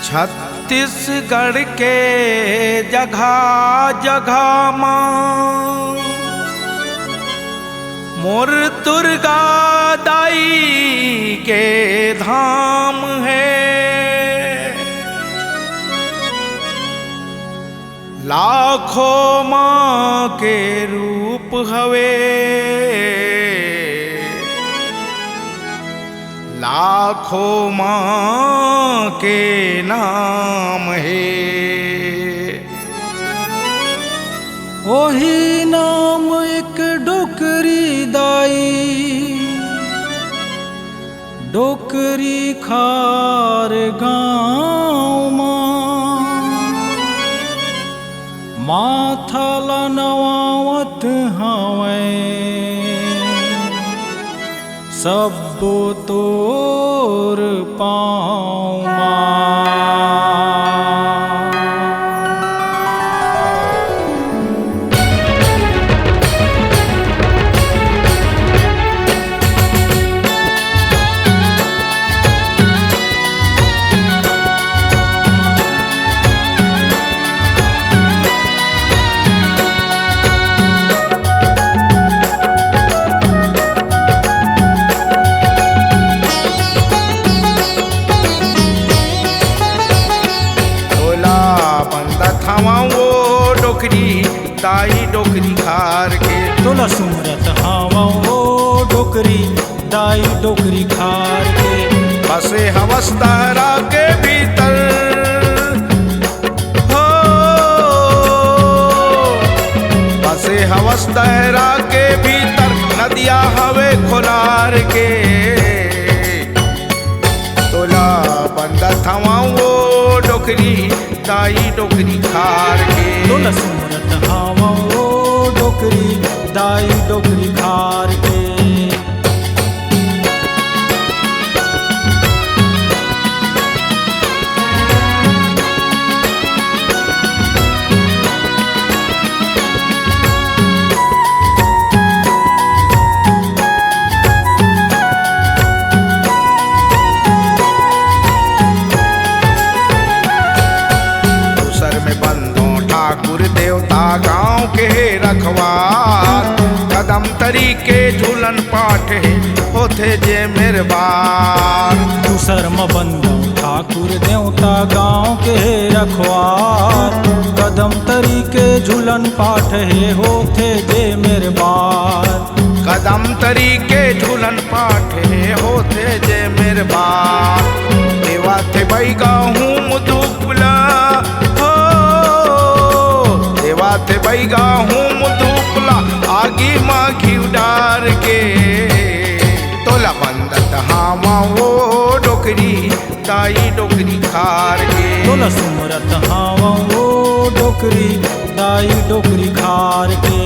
छत्तीसगढ़ के जगह जगह माँ मोर दुर्गा दाई के धाम है। लाखों माँ के रूप हवे, लाखों माँ के नाम है। वही नाम एक डोकरी दाई, डोकरी खार गाँव माथा ला नवावत हवै, सबो तोर पाँव दाई डोकरी खार के तोला सुमरत हवा ओ डोकरी दाई डोकरी खार के। बसे हवस तारा के भीतर हो, बसे हवस तारा के भीतर नदिया हवे खोलार के। तोला बंदा थवा वो डोकरी दाई डोकरी खार के। तोला सुमरत हवा ओ डोकरी दाई डोकरी खार के। गाँव के रखवार कदम तरीके झूलन पाठ होते जे मेरे बार। दूसर म बंदो ठाकुर देवता गाँव के रखवार कदम तरीके झूलन पाठ है होते जे मेरे बार। कदम तरीके झूलन पाठ है होते जे मेरे बार। देवा थे बैगा हूँ मुदुबला थे बैगा हूँ मुदुपला आगी माँ घी डार के। तोला बंदत हामा वो डोकरी दाई डोकरी खार के। तोला सुमरत हावा वो डोकरी दाई डोकरी खार के।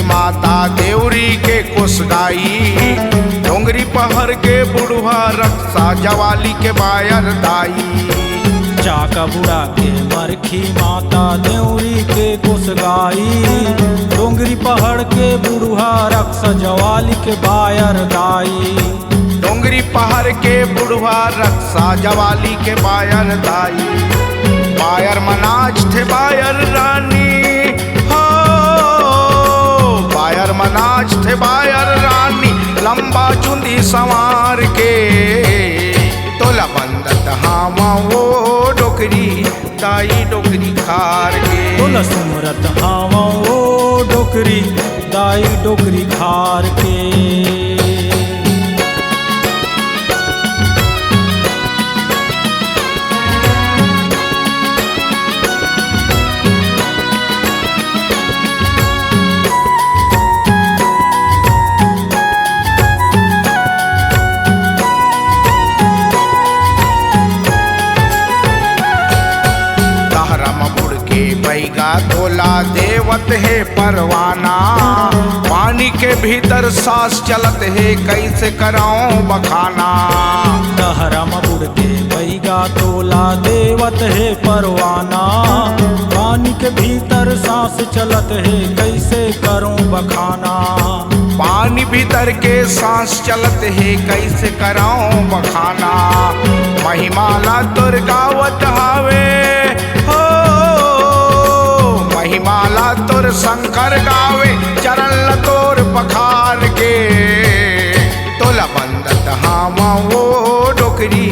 माता देवरी के कोसगाई डोंगरी पहर के बुढ़वा रक्षा जवाली के बायर दाई। चाका बुढ़ा के मरखी माता देवरी के कोसगाई डोंगरी पहाड़ के बुढ़वा रक्षा जवाली के बायर दाई। डोंगरी पहाड़ के बुढ़वा रक्षा जवाली के बायर दाई। बायर मनाज थे बायर रानी बायर मनाज थे बायर रानी लंबा चुंदी संवार के। तोला बंदत हामा वो डोकरी दाई डोकरी खार के। तोला सुमरत हावा वो डोकरी दाई डोकरी खार के। बैगा तोला देवत है परवाना, पानी के भीतर सांस चलत है कैसे कराऊं बखाना। दहरम बुड़ के बैगा तोला देवत है परवाना, पानी के भीतर सांस चलत है कैसे करूं बखाना। पानी भीतर के सांस चलत है कैसे कराऊं बखाना। महिमाला दुर्गावत हावे हो, महिमाला तुर शंकर गावे, चरण लतोर पखार के। तोला बंदत हामा वो डोकरी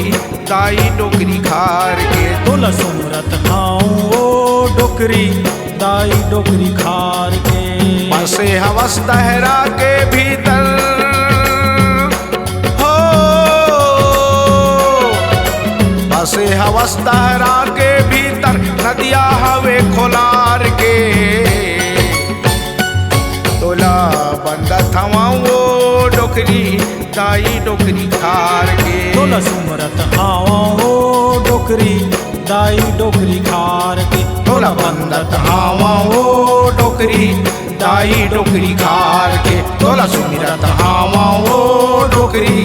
दाई डोकरी खार के। तोला सुमरत हाऊं वो डोकरी दाई डोकरी खार के। बसे हवस तहरा के भीतर हो, बसे हवस तहरा के भीतर, नदिया हवे खोलार के। तोला बंदत हवा वो डोकरी दाई डोकरी खार के। तोला सुमरत हावा वो डोकरी दाई डोकरी खार के। तोला बंदत हावा वो डोकरी दाई डोकरी खार के। तोला सुमिरत हावा वो डोकरी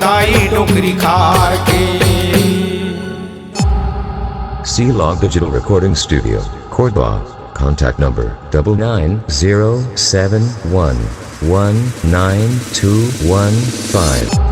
दाई डोकरी खार के। C-Log Digital Recording Studio, Cordoba. Contact number 9907119215.